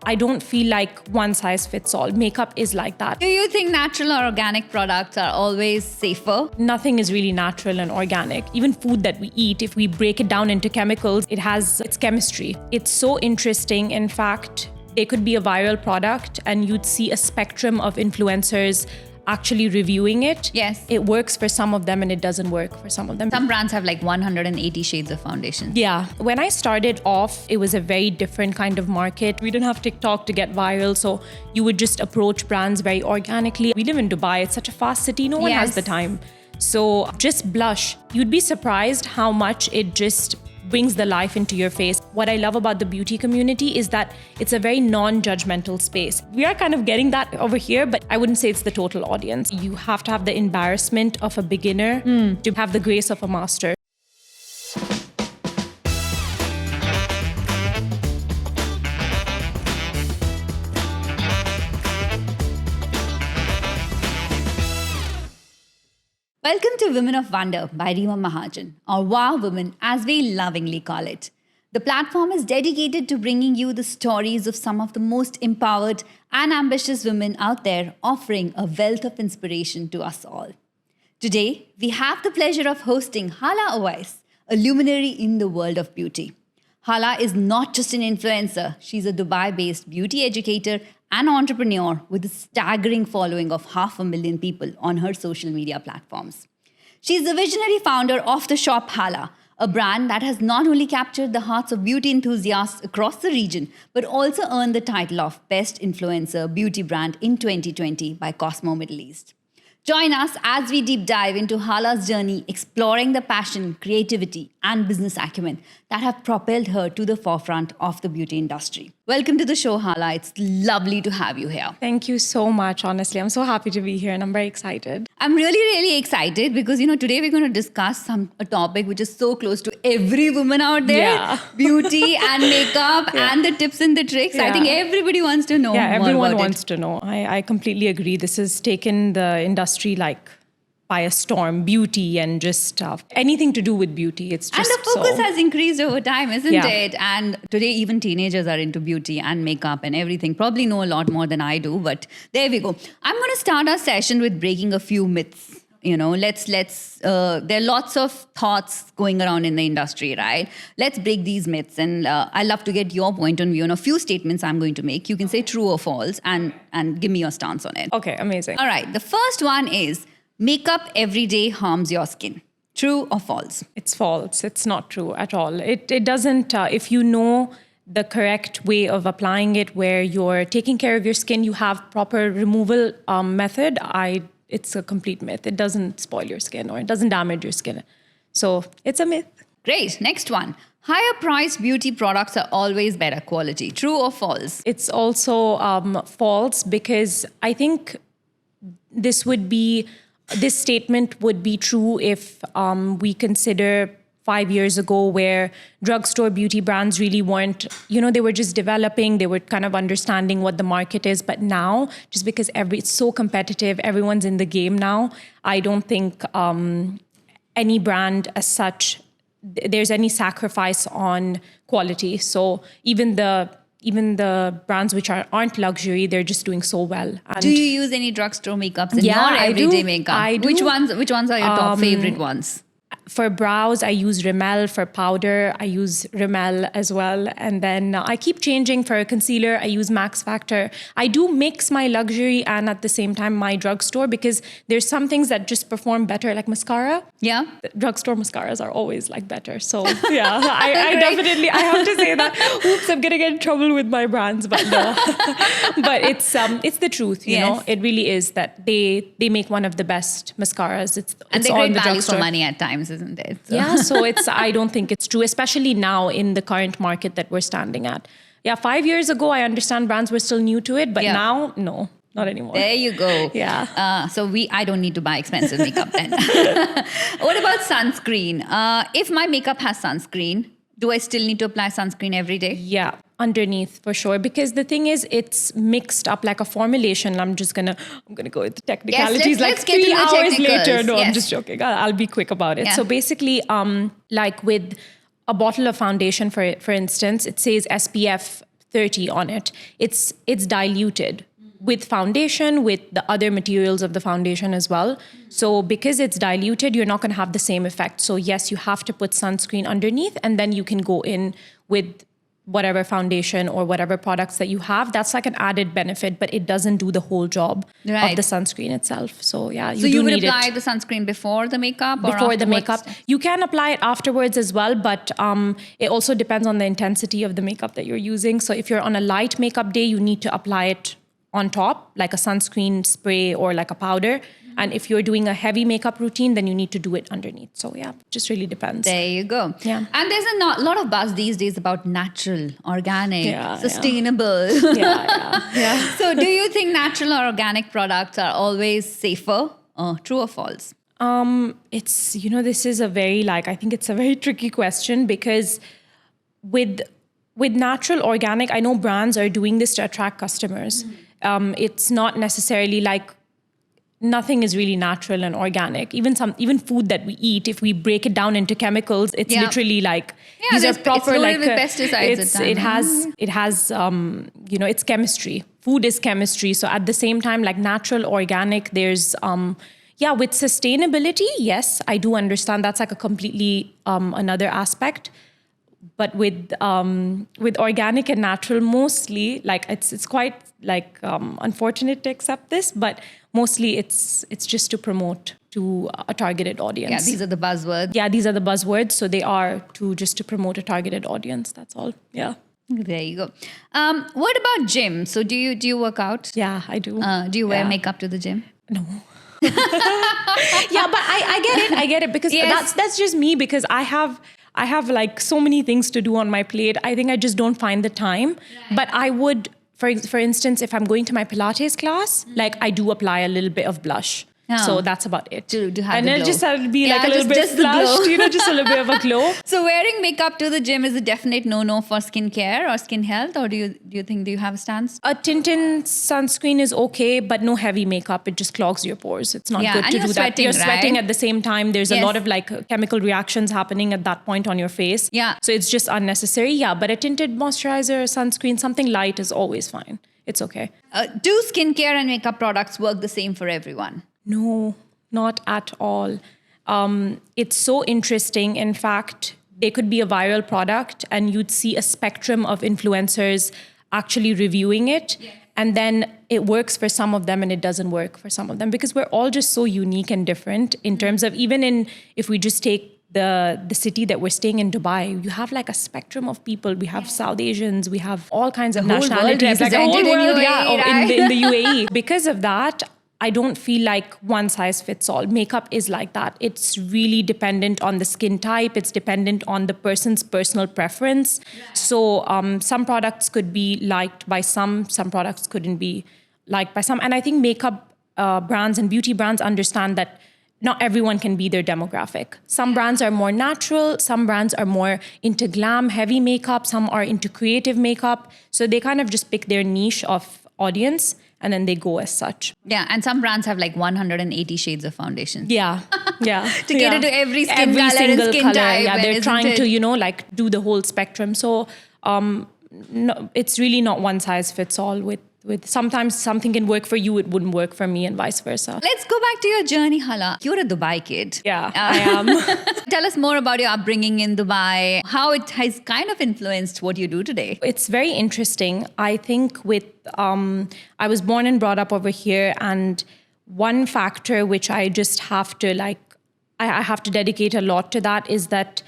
I don't feel like one size fits all. Makeup is like that. Do you think natural or organic products are always safer? Nothing is really natural and organic. Even food that we eat, if we break it down into chemicals, it has its chemistry. It's so interesting. In fact, there could be a viral product and you'd see a spectrum of influencers actually reviewing it. Yes. It works for some of them and it doesn't work for some of them. Some brands have like 180 shades of foundation. Yeah. When I started off, it was a very different kind of market. We didn't have TikTok to get viral, so you would just approach brands very organically. We live in Dubai. It's such a fast city. No one has the time. So just blush. You'd be surprised how much it just brings the life into your face. What I love about the beauty community is that it's a very non-judgmental space. We are kind of getting that over here, but I wouldn't say it's the total audience. You have to have the embarrassment of a beginner to have the grace of a master. Welcome to Women of Wonder by Reema Mahajan, or Wow Women as we lovingly call it. The platform is dedicated to bringing you the stories of some of the most empowered and ambitious women out there, offering a wealth of inspiration to us all. Today, we have the pleasure of hosting Hala Owais, a luminary in the world of beauty. Hala is not just an influencer, she's a Dubai-based beauty educator and entrepreneur with a staggering following of 500,000 people on her social media platforms. She's the visionary founder of the shop Hala, a brand that has not only captured the hearts of beauty enthusiasts across the region, but also earned the title of Best Influencer Beauty Brand in 2020 by Cosmo Middle East. Join us as we deep dive into Hala's journey, exploring the passion, creativity, and business acumen that have propelled her to the forefront of the beauty industry. Welcome to the show, Hala. It's lovely to have you here. Thank you so much, honestly. I'm so happy to be here and I'm very excited. I'm really excited because, today we're going to discuss a topic which is so close to every woman out there. Yeah. Beauty and makeup and the tips and the tricks. Yeah. I think everybody wants to know more everyone about wants to know. I completely agree. This has taken the industry like by a storm. Beauty and just anything to do with beauty. It's just and the focus has increased over time, isn't it? And today even teenagers are into beauty and makeup and everything. Probably know a lot more than I do, but there we go. I'm going to start our session with breaking a few myths. There are lots of thoughts going around in the industry, right? Let's break these myths. And I'd love to get your point of view on a few statements I'm going to make. You can say true or false and give me your stance on it. Okay, amazing. All right. The first one is makeup every day harms your skin. True or false? It's false. It's not true at all. It doesn't, if you know the correct way of applying it where you're taking care of your skin, you have proper removal method, it's a complete myth. It doesn't spoil your skin or it doesn't damage your skin. So it's a myth. Great. Next one. Higher priced beauty products are always better quality. True or false? It's also false because I think this statement would be true if we consider 5 years ago where drugstore beauty brands really weren't, they were just developing, they were kind of understanding what the market is. But now, just because it's so competitive, everyone's in the game now, I don't think any brand as such, there's any sacrifice on quality. So even the brands which aren't luxury, they're just doing so well. And do you use any drugstore makeups in your everyday makeup? I do. Which ones are your top favorite ones? For brows, I use Rimmel. For powder, I use Rimmel as well. And then I keep changing. For concealer, I use Max Factor. I do mix my luxury and at the same time my drugstore because there's some things that just perform better, like mascara. Yeah. Drugstore mascaras are always like better. So yeah, I definitely, I have to say that. Oops, I'm going to get in trouble with my brands, but no. But it's the truth, you know. It really is that they make one of the best mascaras. And they're great value for money at times, isn't it? So. Yeah, so I don't think it's true, especially now in the current market that we're standing at. Yeah, 5 years ago, I understand brands were still new to it, but now, no, not anymore. There you go. Yeah. So I don't need to buy expensive makeup then. What about sunscreen? If my makeup has sunscreen, do I still need to apply sunscreen every day? Yeah, underneath for sure. Because the thing is, it's mixed up like a formulation. I'm going to go with the technicalities. Let's like 3 hours later. No, yes. I'm just joking. I'll be quick about it. Yeah. So basically, like with a bottle of foundation, for instance, it says SPF 30 on it. It's diluted with foundation, with the other materials of the foundation as well. So because it's diluted, you're not going to have the same effect. So yes, you have to put sunscreen underneath, and then you can go in with whatever foundation or whatever products that you have. That's like an added benefit, but it doesn't do the whole job of the sunscreen itself. So yeah, you would apply the sunscreen before the makeup or before the afterwards? makeup. You can apply it afterwards as well, but it also depends on the intensity of the makeup that you're using. So if you're on a light makeup day, you need to apply it on top, like a sunscreen spray or like a powder. And if you're doing a heavy makeup routine, then you need to do it underneath. So yeah, just really depends. There you go. Yeah. And there's a lot of buzz these days about natural, organic, Yeah, sustainable. Yeah. So do you think natural or organic products are always safer? True or false? It's, this is a very, I think it's a very tricky question, because with natural, organic, I know brands are doing this to attract customers. It's not necessarily nothing is really natural and organic. Even food that we eat, if we break it down into chemicals, it's literally these are proper, it's loaded with pesticides. It has it's chemistry. Food is chemistry. So at the same time, natural, organic, there's with sustainability, yes, I do understand that's a completely another aspect. But with organic and natural, mostly it's quite unfortunate to accept this, but mostly it's just to promote to a targeted audience. Yeah, these are the buzzwords. Yeah, these are the buzzwords. So they are just to promote a targeted audience. That's all. Yeah. There you go. What about gym? So do you work out? Yeah, I do. Do you wear makeup to the gym? No. Yeah, but I get it because that's just me, because I have so many things to do on my plate. I think I just don't find the time. Right. But I would, for instance, if I'm going to my Pilates class, I do apply a little bit of blush. Oh. So that's about it. To have and the then glow. Just I'll be a little bit flushed, just a little bit of a glow. So wearing makeup to the gym is a definite no-no for skincare or skin health, or do you have a stance? A tinted sunscreen is okay, but no heavy makeup. It just clogs your pores. It's not good to do that. You're sweating at the same time. There's a lot of chemical reactions happening at that point on your face. Yeah. So it's just unnecessary. Yeah, but a tinted moisturizer, sunscreen, something light is always fine. It's okay. Do skincare and makeup products work the same for everyone? No, not at all. It's so interesting. In fact, there could be a viral product and you'd see a spectrum of influencers actually reviewing it. Yeah. And then it works for some of them and it doesn't work for some of them, because we're all just so unique and different in terms of, if we just take the city that we're staying in, Dubai, you have a spectrum of people. We have South Asians, we have all kinds of nationalities. The whole world in the UAE. Because of that, I don't feel like one size fits all. Makeup is like that. It's really dependent on the skin type. It's dependent on the person's personal preference. Yeah. So some products could be liked by some products couldn't be liked by some. And I think makeup brands and beauty brands understand that not everyone can be their demographic. Some brands are more natural. Some brands are more into glam, heavy makeup. Some are into creative makeup. So they kind of just pick their niche of audience, and then they go as such. Yeah, and some brands have 180 shades of foundation. Yeah. To cater to every skin color and skin color. type. Yeah, they're trying to, do the whole spectrum. So no, it's really not one size fits all. With sometimes something can work for you, it wouldn't work for me, and vice versa. Let's go back to your journey, Hala. You're a Dubai kid. Yeah, I am. Tell us more about your upbringing in Dubai, how it has kind of influenced what you do today. It's very interesting. I think I was born and brought up over here, and one factor which I just have to I have to dedicate a lot to that is that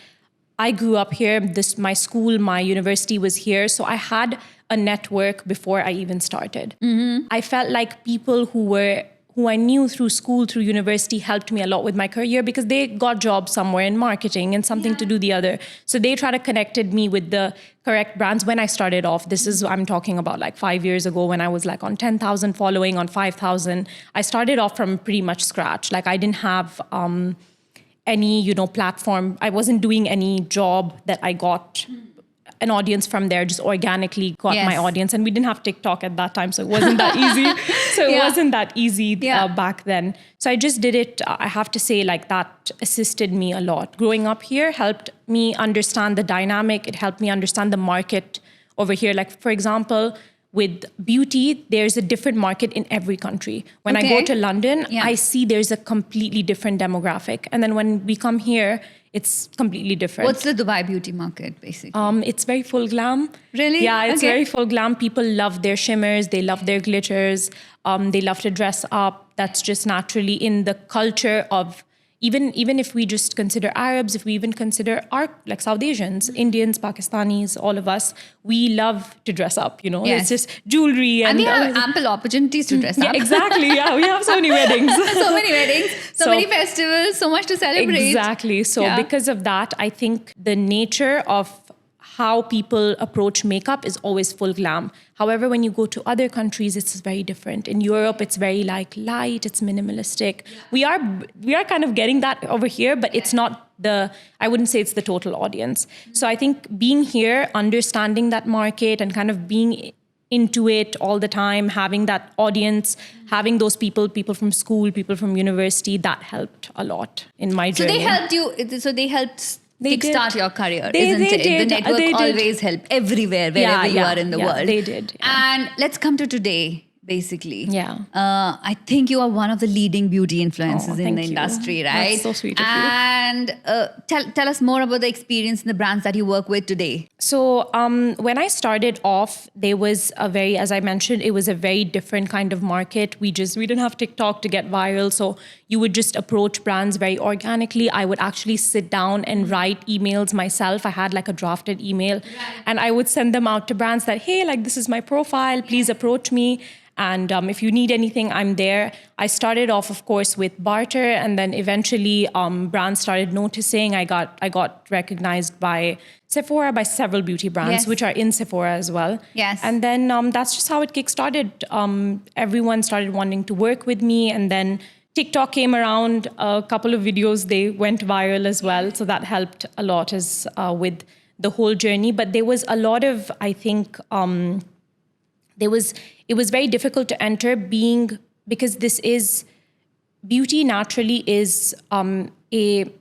I grew up here. My school, my university was here. So I had a network before I even started. Mm-hmm. I felt like people who I knew through school, through university, helped me a lot with my career, because they got jobs somewhere in marketing and something to do the other. So they tried to connected me with the correct brands when I started off. I'm talking about 5 years ago, when I was on 10,000 following, on 5,000. I started off from pretty much scratch. I didn't have any, platform. I wasn't doing any job that I got an audience from there, just organically got my audience. And we didn't have TikTok at that time, so it wasn't that easy. It wasn't that easy back then. So I just did it. I have to say that assisted me a lot. Growing up here helped me understand the dynamic. It helped me understand the market over here. Like, for example, with beauty, there's a different market in every country. When I go to London, I see there's a completely different demographic. And then when we come here, it's completely different. What's the Dubai beauty market, basically? It's very full glam. Really? Yeah, it's very full glam. People love their shimmers. They love their glitters. They love to dress up. That's just naturally in the culture of, even if we just consider Arabs, if we even consider like South Asians, Indians, Pakistanis, all of us, we love to dress up, you know. It's just jewelry. And they have ample opportunities to dress up. Exactly, yeah. We have so many weddings. so many festivals, so much to celebrate. Exactly. So because of that, I think the nature of how people approach makeup is always full glam. However, when you go to other countries, it's very different. In Europe, it's very like light, it's minimalistic. We are kind of getting that over here, but it's not I wouldn't say it's the total audience. So I think being here, understanding that market and kind of being into it all the time, having that audience, having those people from school, people from university, that helped a lot in my journey. So they helped kickstart your career, isn't it? Did. The network always helps everywhere, wherever you are in the world. They did. And let's come to today, basically. Yeah. I think you are one of the leading beauty influencers in the industry, right? That's so sweet of you. And tell us more about the experience in the brands that you work with today. So when I started off, there was as I mentioned, it was a very different kind of market. We didn't have TikTok to get viral. So you would just approach brands very organically. I would actually sit down and write emails myself. I had like a drafted email and I would send them out to brands that, hey, like this is my profile, please approach me. And if you need anything, I'm there. I started off, of course, with barter, and then eventually brands started noticing. I got recognized by Sephora, by several beauty brands, which are in Sephora as well. Yes. And then that's just how it kickstarted. Everyone started wanting to work with me, and then TikTok came around. A couple of videos, they went viral as well. So that helped a lot as with the whole journey. But there was a lot of, I think, it was very difficult to enter because beauty naturally is a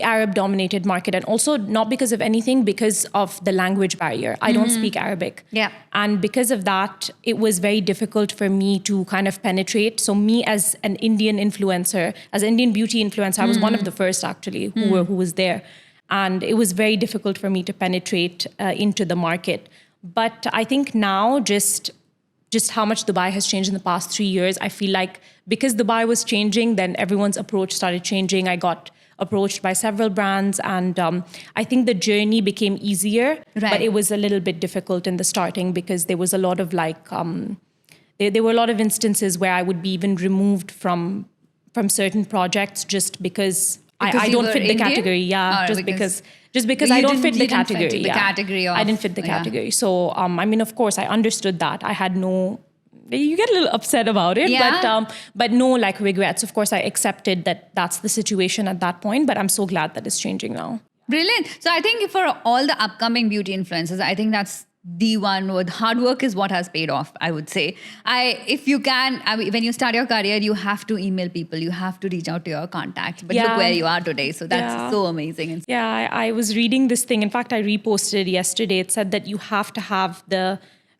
Arab dominated market, and also not because of anything, because of the language barrier. I don't speak Arabic. Yeah. And because of that, it was very difficult for me to kind of penetrate. So me as an Indian influencer, as an Indian beauty influencer, I was one of the first actually who was there. And it was very difficult for me to penetrate into the market. But I think now just how much Dubai has changed in the past 3 years, I feel like because Dubai was changing, then everyone's approach started changing. I got approached by several brands, and I think the journey became easier, but it was a little bit difficult in the starting because there was a lot of there were a lot of instances where I would be even removed from certain projects just because I don't fit the category. Yeah, just because I don't fit the category. I didn't fit the category. So, I mean, of course, I understood that. I had you get a little upset about it, but no like regrets. Of course, I accepted that that's the situation at that point, but I'm so glad that it's changing now. Brilliant. So I think for all the upcoming beauty influencers, I think that's the one with hard work is what has paid off, I would say. If you can, when you start your career, you have to email people, you have to reach out to your contacts. But look where you are today. So that's so amazing. Yeah, I was reading this thing. In fact, I reposted it yesterday. It said that you have to have the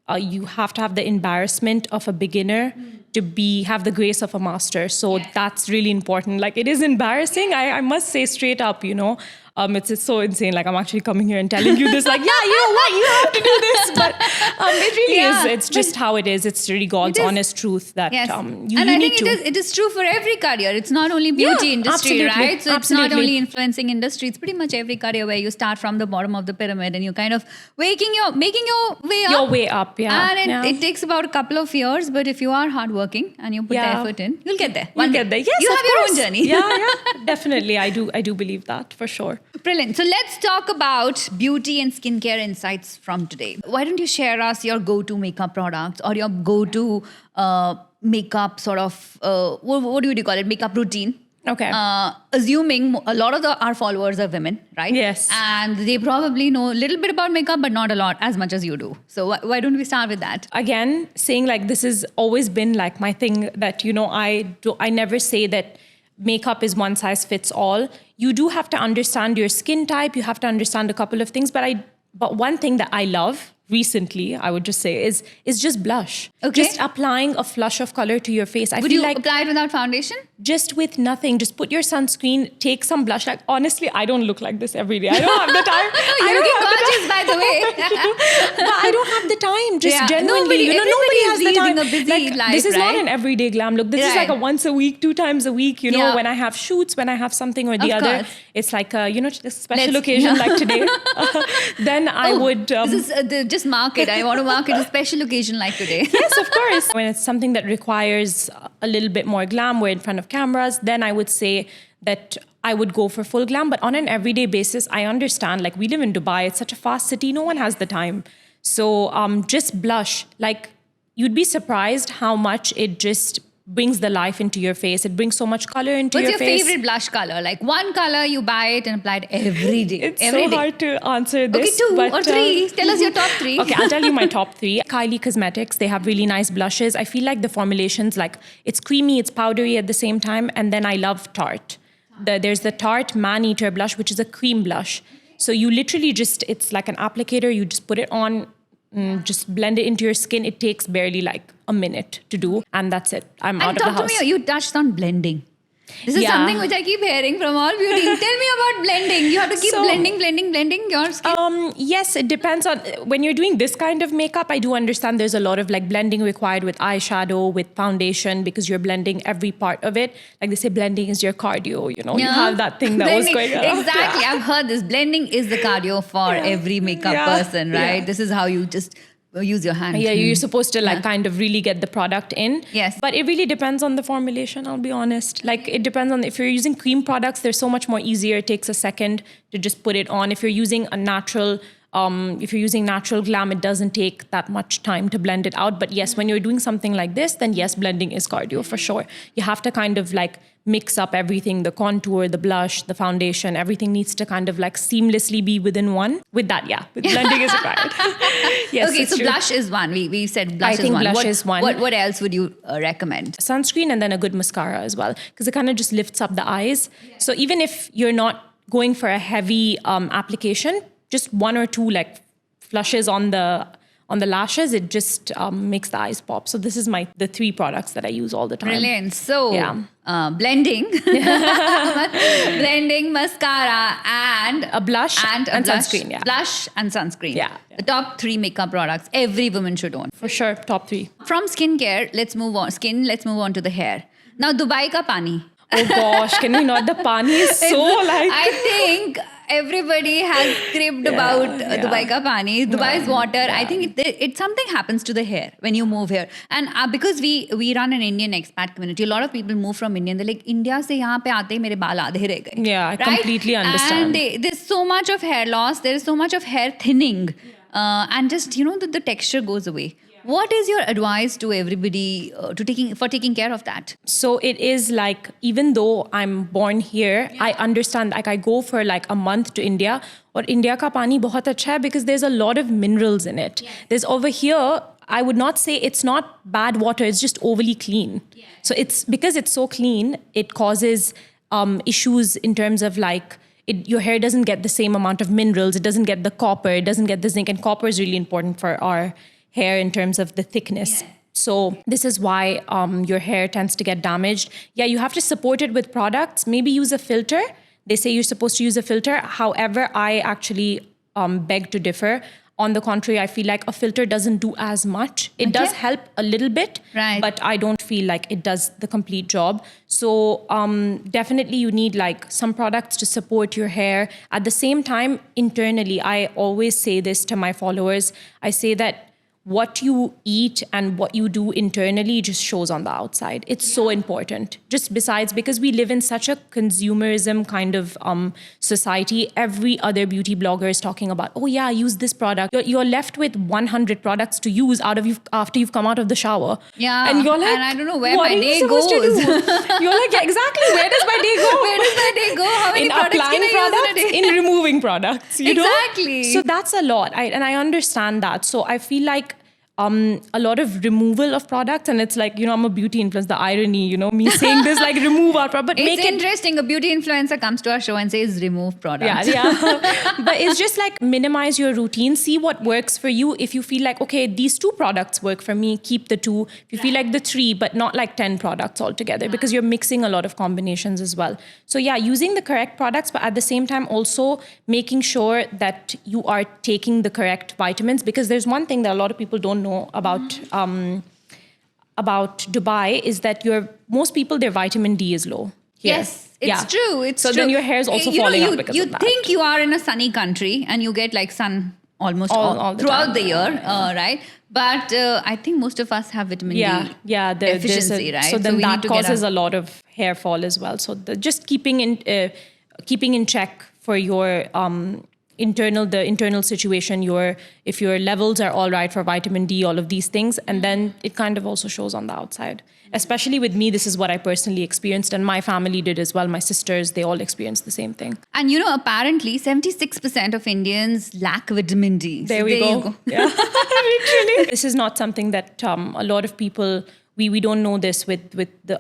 embarrassment of a beginner to have the grace of a master. So that's really important. Like, it is embarrassing. I must say straight up, you know. It's so insane. Like, I'm actually coming here and telling you this, like, yeah, you know what, you have to do this. But it really is. It's just how it is. It's really God's honest truth that you need to. And I think it is true for every career. It's not only beauty industry, right? So it's not only influencing industry. It's pretty much every career where you start from the bottom of the pyramid and you're kind of making your way up. Your way up, And it takes about a couple of years, but if you are hardworking and you put the effort in, you'll get there. You'll get there. Yes, you have your own journey. Yeah, definitely. I do believe that for sure. Brilliant. So let's talk about beauty and skincare insights from today. Why don't you share us your go-to makeup products or your go-to makeup sort of, what do you call it? Makeup routine. Okay. Assuming a lot of our followers are women, right? Yes. And they probably know a little bit about makeup, but not a lot, as much as you do. So why don't we start with that? Again, saying like this has always been like my thing that, you know, I never say that makeup is one size fits all. You do have to understand your skin type. You have to understand a couple of things. But one thing that I love recently, I would just say, is just blush. Okay. Just applying a flush of color to your face. I Would feel you like apply it without foundation? just with nothing, just put your sunscreen, take some blush. Like, honestly, I don't look like this every day. I don't have the time. You're looking gorgeous, by the way. But I don't have the time. Just Yeah. genuinely, Everybody nobody has is the time. leading a busy life, this is not right? an everyday glam look. This is like a Right. once a week, 2 times a week. Yeah. When I have shoots, when I have something or the Of other, course. it's like a, a special Let's- occasion like today. Then I would. This is just mark it. I want to mark it a special occasion like today. Yes, of course. When it's something that requires a little bit more glam, we're in front of cameras, then I would say that I would go for full glam. But on an everyday basis, I understand, like, we live in Dubai. It's such a fast city. No one has the time. So just blush. Like, you'd be surprised how much it just brings the life into your face. It brings so much color into What's your your face. favorite blush color? Like one color, you buy it and apply it every day. It's every so day. hard to answer this. Okay, 2 but, or 3. Tell us your top 3. Okay, I'll tell you my top 3. Kylie Cosmetics, they have really nice blushes. I feel like the formulations, like, it's creamy, it's powdery at the same time. And then I love Tarte. There's the Tarte Man Eater blush, which is a cream blush. So you literally just, it's like an applicator. You just put it on, just blend it into your skin. It takes barely like a minute to do. And that's it. I'm out And of the talk house. to me, you touched on blending. This is Yeah. something which I keep hearing from all beauty. Tell me about blending. You have to keep So- blending your skin. Yes, it depends on when you're doing this kind of makeup. I do understand there's a lot of like blending required with eyeshadow, with foundation, because you're blending every part of it. Like they say, blending is your cardio. You have that thing that was Blending. going on. Exactly. I've heard this. Blending is the cardio for every makeup Yeah. person, right? Yeah. This is how you just use your hand. Yeah, you're supposed to like kind of really get the product in. Yes. But it really depends on the formulation, I'll be honest. Like it depends on if you're using cream products, they're so much more easier. It takes a second to just put it on. If you're using a natural glam, it doesn't take that much time to blend it out. But yes, when you're doing something like this, then yes, blending is cardio for sure. You have to kind of like mix up everything, the contour, the blush, the foundation, everything needs to kind of like seamlessly be within one. With that, yeah, with blending is required. Yes, Okay, it's so true. blush is one. We said blush I is think one. blush What, is one. What else would you recommend? Sunscreen and then a good mascara as well, because it kind of just lifts up the eyes. So even if you're not going for a heavy application, just 1 or 2 like flushes on the lashes, it just makes the eyes pop. So this is the 3 products that I use all the time. Brilliant. So, Yeah. Blending, blending, mascara, and A blush and a and blush, sunscreen, yeah. Blush and sunscreen. Yeah. The top 3 makeup products every woman should own. For sure, top 3. From skincare, let's move on. Let's move on to the hair. Now, Dubai ka pani. Oh gosh, can we not? The pani is so like... I think everybody has cribbed about Dubai ka pani, Dubai's water. I think it something happens to the hair when you move here. And because we run an Indian expat community, a lot of people move from India. They're like, India se yahan pe aate hi mere baal aadhe reh gaye. Yeah, I completely understand. And there's so much of hair loss. There is so much of hair thinning. And just, the texture goes away. What is your advice to everybody for taking care of that? So it is like, even though I'm born here, I understand, like I go for like a month to India, or India ka pani bahut acha hai because there's a lot of minerals in it. There's over here, I would not say it's not bad water, it's just overly clean. So it's because it's so clean, it causes issues in terms of like, your hair doesn't get the same amount of minerals, it doesn't get the copper, it doesn't get the zinc, and copper is really important for our hair in terms of the thickness. So this is why your hair tends to get damaged. Yeah, you have to support it with products. Maybe use a filter. They say you're supposed to use a filter. However, I actually beg to differ. On the contrary, I feel like a filter doesn't do as much. It does help a little bit, right, but I don't feel like it does the complete job. So definitely you need like some products to support your hair. At the same time, internally, I always say this to my followers. I say that what you eat and what you do internally just shows on the outside. It's so important. Just besides, because we live in such a consumerism kind of society, every other beauty blogger is talking about, oh yeah, use this product. You're left with 100 products to use after you've come out of the shower. Yeah, and you're like, and I don't know where what my are you day supposed to goes. do? You're like, yeah, exactly, where does my day go? Where does my day go? How many In products applying can I use products, in a day? in removing products, you know? Exactly. So that's a lot, and I understand that. So I feel like a lot of removal of products. And it's like, I'm a beauty influencer, the irony, me saying this, like remove our product, but It's make it interesting. A beauty influencer comes to our show and says remove product. Yeah. But it's just like minimize your routine, see what works for you. If you feel like, okay, these 2 products work for me, keep the 2. If you feel like the 3, but not like 10 products altogether, because you're mixing a lot of combinations as well. So yeah, using the correct products, but at the same time also making sure that you are taking the correct vitamins, because there's one thing that a lot of people don't know about Dubai is that most people, their vitamin D is low. Here. Yes, it's true. It's so true. then your hair is also falling out because of that. You think you are in a sunny country and you get like sun almost all the throughout time. the year, right? But I think most of us have vitamin D deficiency, right? So then we that need to causes a lot of hair fall as well. So just keeping in check for your internal situation, if your levels are all right for vitamin D, all of these things, and then it kind of also shows on the outside. Especially with me, this is what I personally experienced, and my family did as well. My sisters, they all experienced the same thing. And apparently 76% of Indians lack vitamin D. There we go. Yeah, literally. This is not something that a lot of people, we don't know this with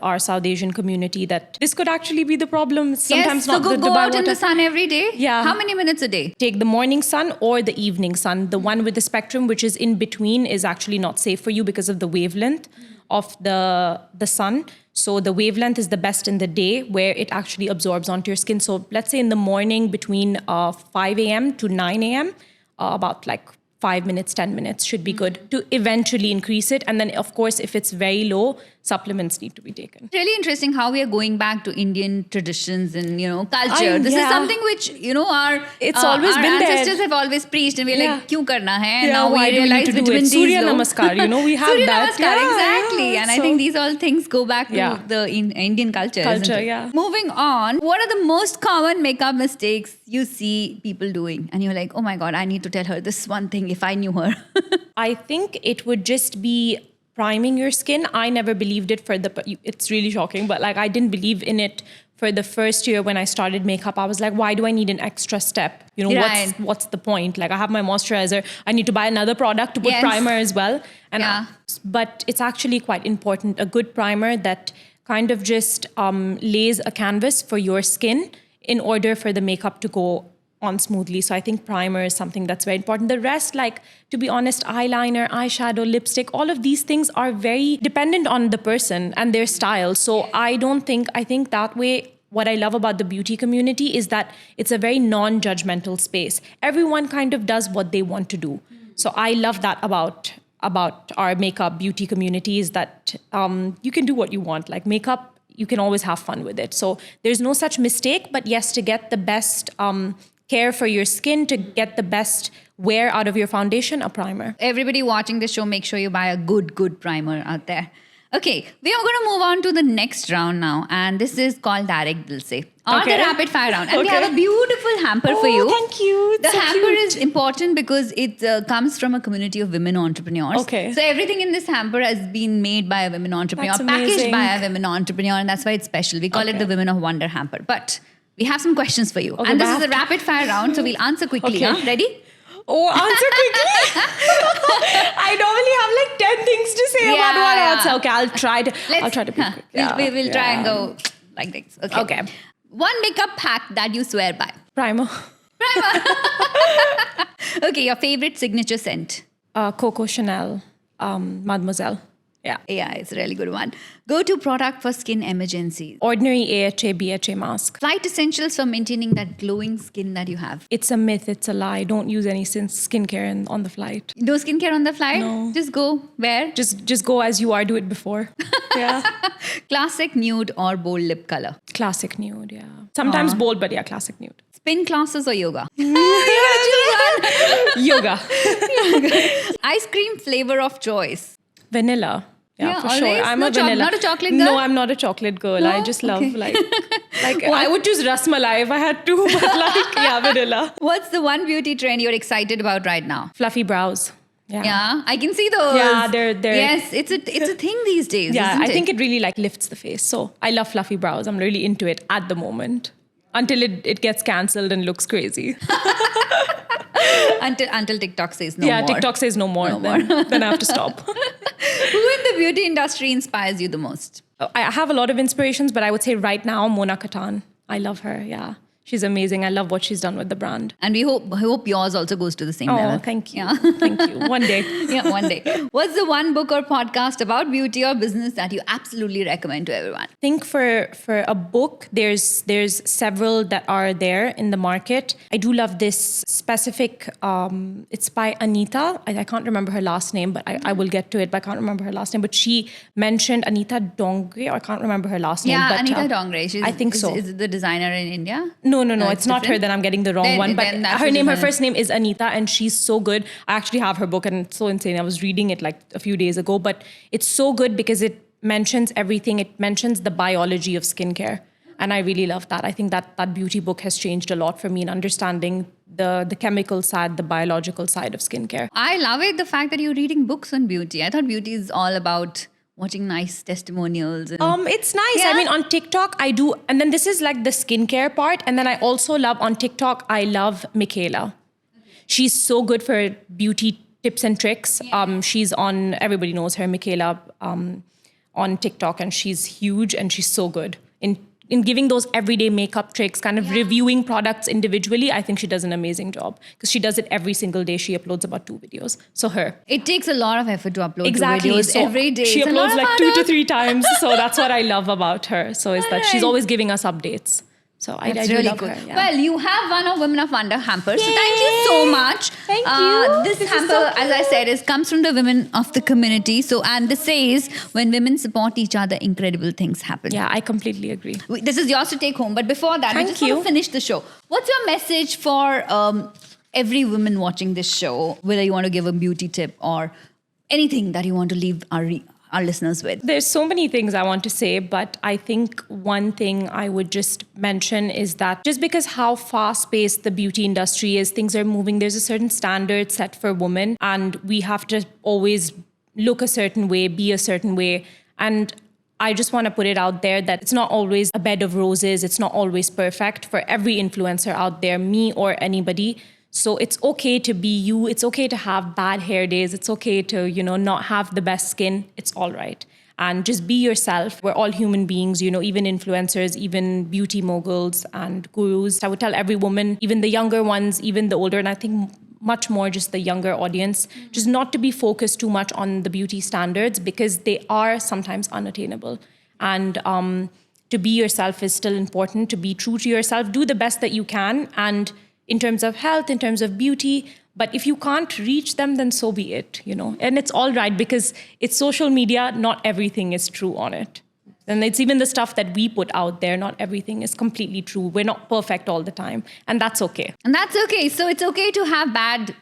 our South Asian community, that this could actually be the problem. Sometimes so go out in the sun every day? Yeah. How many minutes a day? Take the morning sun or the evening sun. The one with the spectrum, which is in between, is actually not safe for you because of the wavelength of the sun. So the wavelength is the best in the day, where it actually absorbs onto your skin. So let's say in the morning between 5 a.m. to 9 a.m., about like 5 minutes, 10 minutes should be good to eventually increase it. And then, of course, if it's very low, supplements need to be taken. Really interesting how we are going back to Indian traditions and, culture. This is something which, our ancestors have always preached, and we're like, kyun karna hai? Yeah, now we realize do vitamin it? D is Surya low. Namaskar, we have Surya that. Namaskar, exactly. And I think these all things go back to Yeah. the Indian culture, isn't it? Yeah. Moving on, what are the most common makeup mistakes you see people doing? And you're like, oh my God, I need to tell her this one thing if I knew her. I think it would just be priming your skin. I never believed it it's really shocking, but like I didn't believe in it for the first year when I started makeup. I was like, why do I need an extra step? Right. What's the point? Like I have my moisturizer. I need to buy another product to put primer as well. And but it's actually quite important. A good primer that kind of just lays a canvas for your skin in order for the makeup to go on smoothly. So I think primer is something that's very important. The rest, like, to be honest, eyeliner, eyeshadow, lipstick, all of these things are very dependent on the person and their style. So I think that way, what I love about the beauty community is that it's a very non-judgmental space. Everyone kind of does what they want to do. So I love that about our makeup beauty community, is that you can do what you want. Like makeup, you can always have fun with it. So there's no such mistake, but yes, to get the best care for your skin, to get the best wear out of your foundation, a primer. Everybody watching this show, make sure you buy a good primer out there. Okay, we are going to move on to the next round now, and this is called Direct Dil Se, or the rapid fire round. And we have a beautiful hamper for you. Thank you. The hamper is important because it comes from a community of women entrepreneurs. Okay. So everything in this hamper has been made by a women entrepreneur, packaged by a women entrepreneur, and that's why it's special. We call it the Women of Wonder hamper. But we have some questions for you. Okay, and this is a rapid fire round, so we'll answer quickly. Okay. Ready? Oh, answer quickly. I normally have like 10 things to say about one answer. Okay, I'll try to be quick. We'll try and go like this. Okay. One makeup hack that you swear by. Primer. Okay, your favorite signature scent. Coco Chanel, Mademoiselle. Yeah, it's a really good one. Go-to product for skin emergencies. Ordinary AHA, BHA mask. Flight essentials for maintaining that glowing skin that you have. It's a myth, it's a lie. Don't use any skincare on the flight. No skincare on the flight? No. Just go where? Just go as you are, do it before. Yeah. Classic nude or bold lip color? Classic nude, yeah. Sometimes bold, but yeah, classic nude. Spin classes or yoga? Yoga. Ice cream flavor of choice? Vanilla. Yeah, for always? sure. I'm a vanilla. Not a chocolate girl? No, I'm not a chocolate girl. No? I just love like I would choose rasmalai if I had to, but like vanilla. What's the one beauty trend you're excited about right now? Fluffy brows. Yeah, I can see those. Yeah, they're Yes, it's a thing these days. Yeah, isn't I it? think it really like lifts the face. So I love fluffy brows. I'm really into it at the moment. Until it gets cancelled and looks crazy. Until TikTok says no Yeah, more. TikTok says no more. Then I have to stop. Who in the beauty industry inspires you the most? I have a lot of inspirations, but I would say right now, Mona Katan. I love her. Yeah. She's amazing. I love what she's done with the brand. And we hope yours also goes to the same Oh, level. thank you. Yeah. Thank you. One day. Yeah, one day. What's the one book or podcast about beauty or business that you absolutely recommend to everyone? I think for a book, there's several that are there in the market. I do love this specific, it's by Anita. I can't remember her last name, but I will get to it, but I can't remember her last name. But she mentioned Anita Dongre, or I can't remember her last name. Yeah, but, Anita Dongre. I think so. Is the designer in India? No, No, it's not her. different? Then I'm getting the wrong one. But then that's her the name, her designer. first name is Anita, and she's so good. I actually have her book, and it's so insane. I was reading it like a few days ago, but it's so good because it mentions everything. It mentions the biology of skincare. And I really love that. I think that beauty book has changed a lot for me in understanding the chemical side, the biological side of skincare. I love it, the fact that you're reading books on beauty. I thought beauty is all about watching nice testimonials. And It's nice. Yeah. I mean, on TikTok, I do. And then this is like the skincare part. And then I also love on TikTok, I love Michaela. She's so good for beauty tips and tricks. She's on, everybody knows her, Michaela, on TikTok. And she's huge and she's so good in giving those everyday makeup tricks, kind of reviewing products individually. I think she does an amazing job because she does it every single day. She uploads about 2 videos. So her. it takes a lot of effort to upload Exactly. two videos So every day. She It's a lot uploads of like hard 2 to work. 3 times. So that's what I love about her. So is that she's Alright. always giving us updates. So I That's do really love good. her. Yeah. Well, you have one of Women of Wonder hamper. So thank you so much. Thank you. This This is hamper, so as I said, comes from the women of the community. So, and this says, when women support each other, incredible things happen. Yeah, I completely agree. This is yours to take home. But before that, we Thank just want you. to finish the show. What's your message for every woman watching this show, whether you want to give a beauty tip or anything that you want to leave our listeners with? There's so many things I want to say, but I think one thing I would just mention is that just because how fast-paced the beauty industry is, things are moving, there's a certain standard set for women, and we have to always look a certain way, be a certain way. And I just want to put it out there that it's not always a bed of roses. It's not always perfect for every influencer out there, me or anybody. So it's okay to be you. It's okay to have bad hair days. It's okay to, not have the best skin. It's all right. And just be yourself. We're all human beings, even influencers, even beauty moguls and gurus. I would tell every woman, even the younger ones, even the older, and I think much more just the younger audience, just not to be focused too much on the beauty standards because they are sometimes unattainable. And to be yourself is still important. To be true to yourself, do the best that you can. And in terms of health, in terms of beauty. But if you can't reach them, then so be it, And it's all right because it's social media. Not everything is true on it. And it's even the stuff that we put out there. Not everything is completely true. We're not perfect all the time. And that's okay. And that's okay. So it's okay to have bad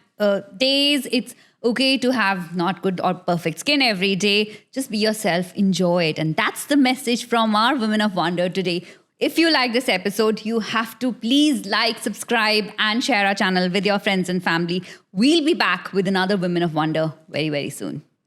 days. It's okay to have not good or perfect skin every day. Just be yourself. Enjoy it. And that's the message from our Women of Wonder today. If you like this episode, you have to please like, subscribe, and share our channel with your friends and family. We'll be back with another Women of Wonder very, very soon.